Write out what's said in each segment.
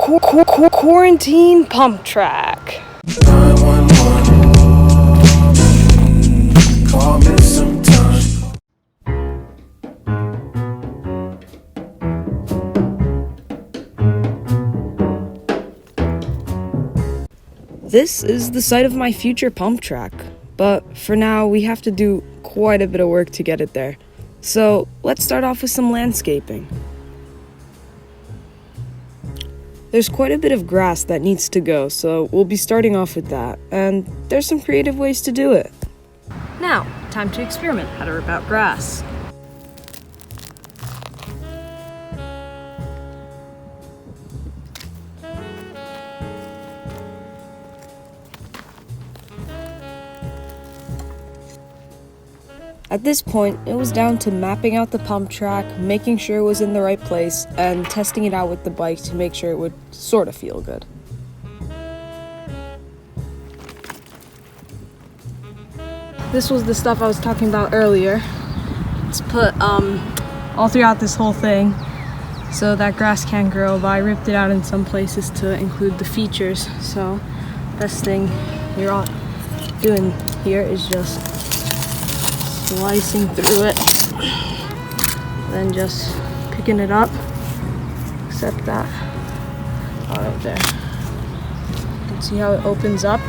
Quarantine pump track. 911, call me sometime. This is the site of my future pump track, but for now we have to do quite a bit of work to get it there. So let's start off with some landscaping. There's quite a bit of grass that needs to go, so we'll be starting off with that, and there's some creative ways to do it. Now, time to experiment how to rip out grass. At this point, it was down to mapping out the pump track, making sure it was in the right place, and testing it out with the bike to make sure it would sort of feel good. This was the stuff I was talking about earlier. It's put all throughout this whole thing so that grass can't grow, but I ripped it out in some places to include the features. So best thing you're all doing here is just slicing through it, then just picking it up, except that right there. You can see how it opens up,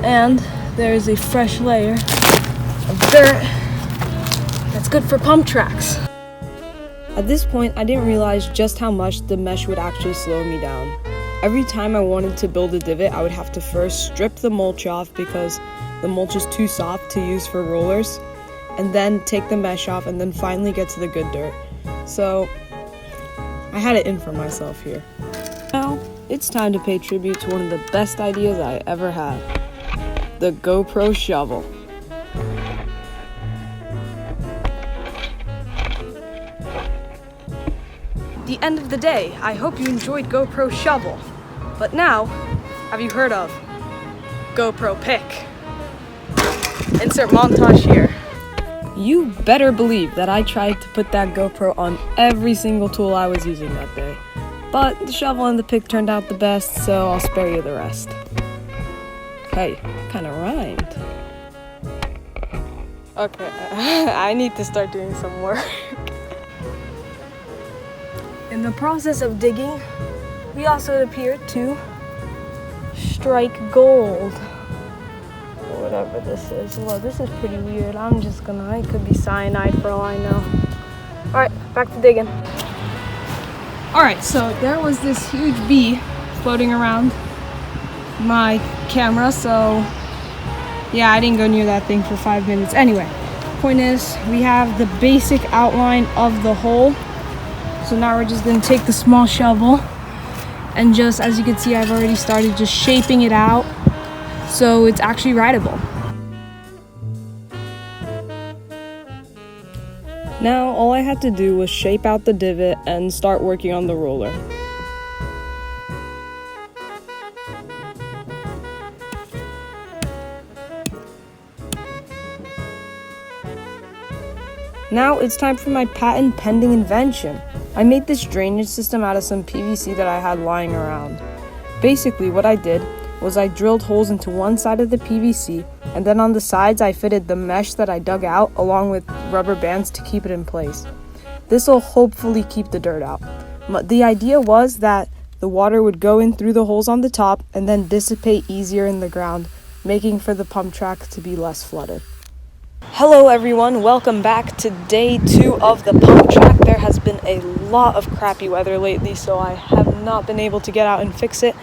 and there is a fresh layer of dirt that's good for pump tracks. At this point, I didn't realize just how much the mesh would actually slow me down. Every time I wanted to build a divot, I would have to first strip the mulch off because the mulch is too soft to use for rollers, and then take the mesh off, and then finally get to the good dirt. So I had it in for myself here. Now it's time to pay tribute to one of the best ideas I ever had: the GoPro shovel. The end of the day, I hope you enjoyed GoPro shovel. But now, have you heard of GoPro pick? Insert montage here. You better believe that I tried to put that GoPro on every single tool I was using that day. But the shovel and the pick turned out the best, so I'll spare you the rest. Hey, kinda rhymed. Okay, I need to start doing some work. In the process of digging, we also appeared to strike gold. Whatever this is. Well, this is pretty weird. It could be cyanide for all I know. Alright, back to digging. Alright, so there was this huge bee floating around my camera, so yeah, I didn't go near that thing for 5 minutes. Anyway, point is, we have the basic outline of the hole. So now we're just gonna take the small shovel and just, as you can see, I've already started just shaping it out so it's actually rideable. Now all I had to do was shape out the divot and start working on the roller. Now it's time for my patent pending invention. I made this drainage system out of some PVC that I had lying around. Basically what I did was I drilled holes into one side of the PVC, and then on the sides I fitted the mesh that I dug out along with rubber bands to keep it in place. This will hopefully keep the dirt out. The idea was that the water would go in through the holes on the top and then dissipate easier in the ground, making for the pump track to be less flooded. Hello everyone, welcome back to day 2 of the pump track. There has been a lot of crappy weather lately, so I have not been able to get out and fix it.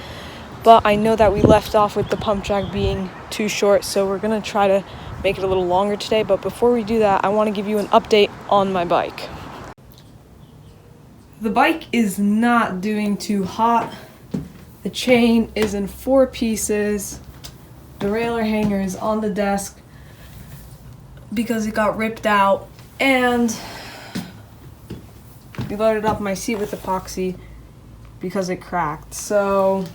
But I know that we left off with the pump track being too short, so we're gonna try to make it a little longer today. But before we do that, I want to give you an update on my bike. The bike is not doing too hot. The chain is in 4 pieces. The derailleur hanger is on the desk because it got ripped out, and we loaded up my seat with epoxy because it cracked. So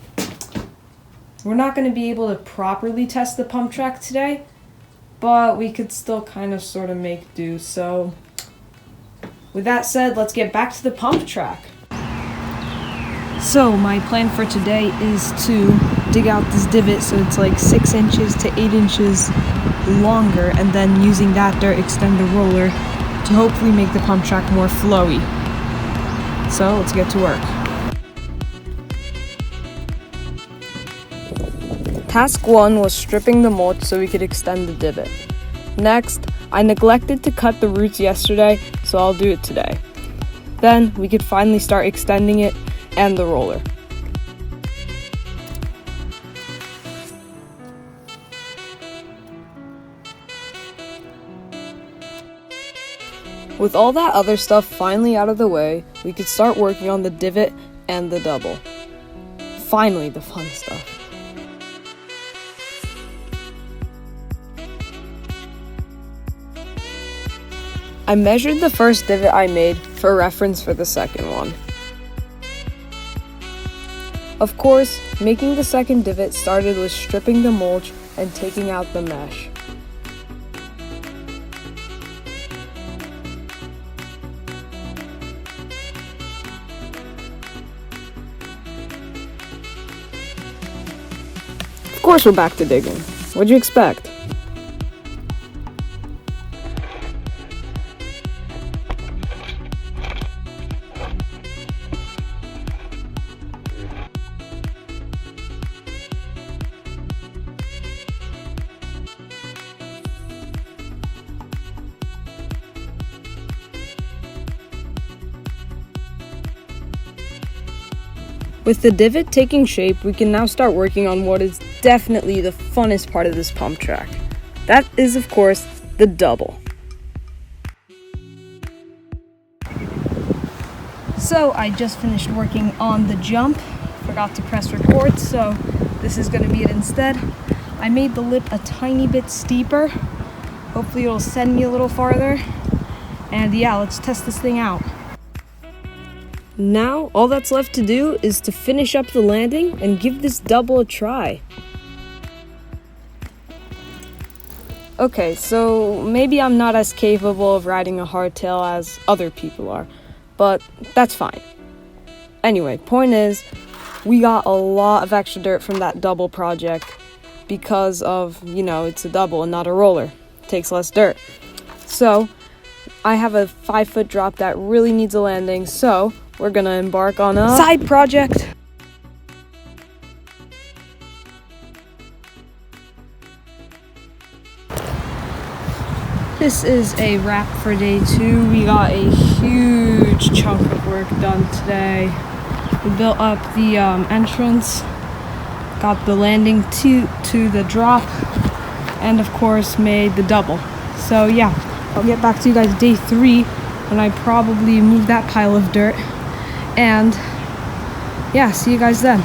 we're not going to be able to properly test the pump track today, but we could still kind of sort of make do. So with that said, let's get back to the pump track. So my plan for today is to dig out this divot so it's like 6 inches to 8 inches longer, and then using that dirt extend the roller to hopefully make the pump track more flowy. So let's get to work. Task 1 was stripping the mulch so we could extend the divot. Next, I neglected to cut the roots yesterday, so I'll do it today. Then we could finally start extending it and the roller. With all that other stuff finally out of the way, we could start working on the divot and the double. Finally, the fun stuff. I measured the first divot I made for reference for the second one. Of course, making the second divot started with stripping the mulch and taking out the mesh. Of course we're back to digging. What'd you expect? With the divot taking shape, we can now start working on what is definitely the funnest part of this pump track. That is, of course, the double. So I just finished working on the jump. Forgot to press record, so this is going to be it instead. I made the lip a tiny bit steeper. Hopefully it'll send me a little farther. And yeah, let's test this thing out. Now, all that's left to do is to finish up the landing and give this double a try. Okay, so maybe I'm not as capable of riding a hardtail as other people are, but that's fine. Anyway, point is, we got a lot of extra dirt from that double project because of, it's a double and not a roller. It takes less dirt. So, I have a 5-foot drop that really needs a landing, so we're gonna embark on a side project. This is a wrap for day 2. We got a huge chunk of work done today. We built up the entrance, got the landing to the drop, and of course made the double. So yeah, I'll get back to you guys day 3 when I probably move that pile of dirt. And yeah, see you guys then.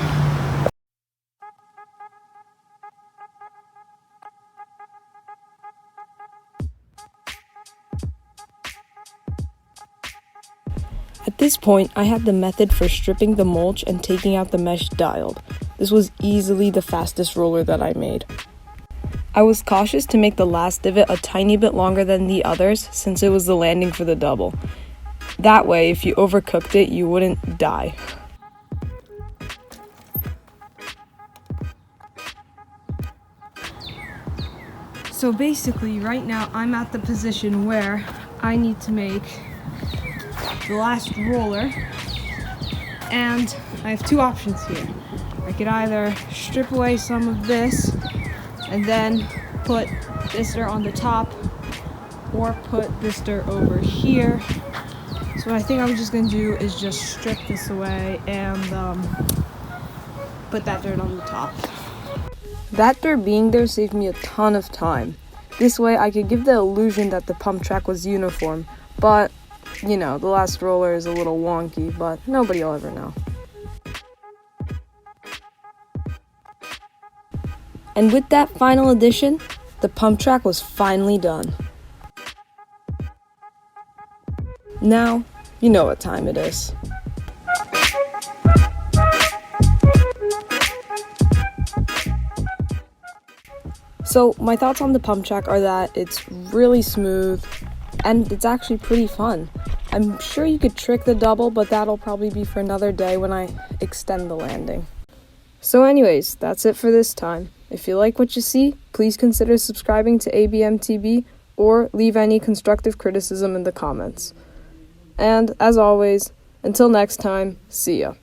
At this point, I had the method for stripping the mulch and taking out the mesh dialed. This was easily the fastest roller that I made. I was cautious to make the last divot a tiny bit longer than the others since it was the landing for the double. That way, if you overcooked it, you wouldn't die. So basically, right now, I'm at the position where I need to make the last roller, and I have 2 options here. I could either strip away some of this and then put this dirt on the top, or put this dirt over here. So what I think I'm just gonna do is just strip this away and put that dirt on the top. That dirt being there saved me a ton of time. This way I could give the illusion that the pump track was uniform, but the last roller is a little wonky, but nobody will ever know. And with that final addition, the pump track was finally done. Now, you know what time it is. So my thoughts on the pump track are that it's really smooth and it's actually pretty fun. I'm sure you could trick the double, but that'll probably be for another day when I extend the landing. So anyways, that's it for this time. If you like what you see, please consider subscribing to ABMTB or leave any constructive criticism in the comments. And as always, until next time, see ya.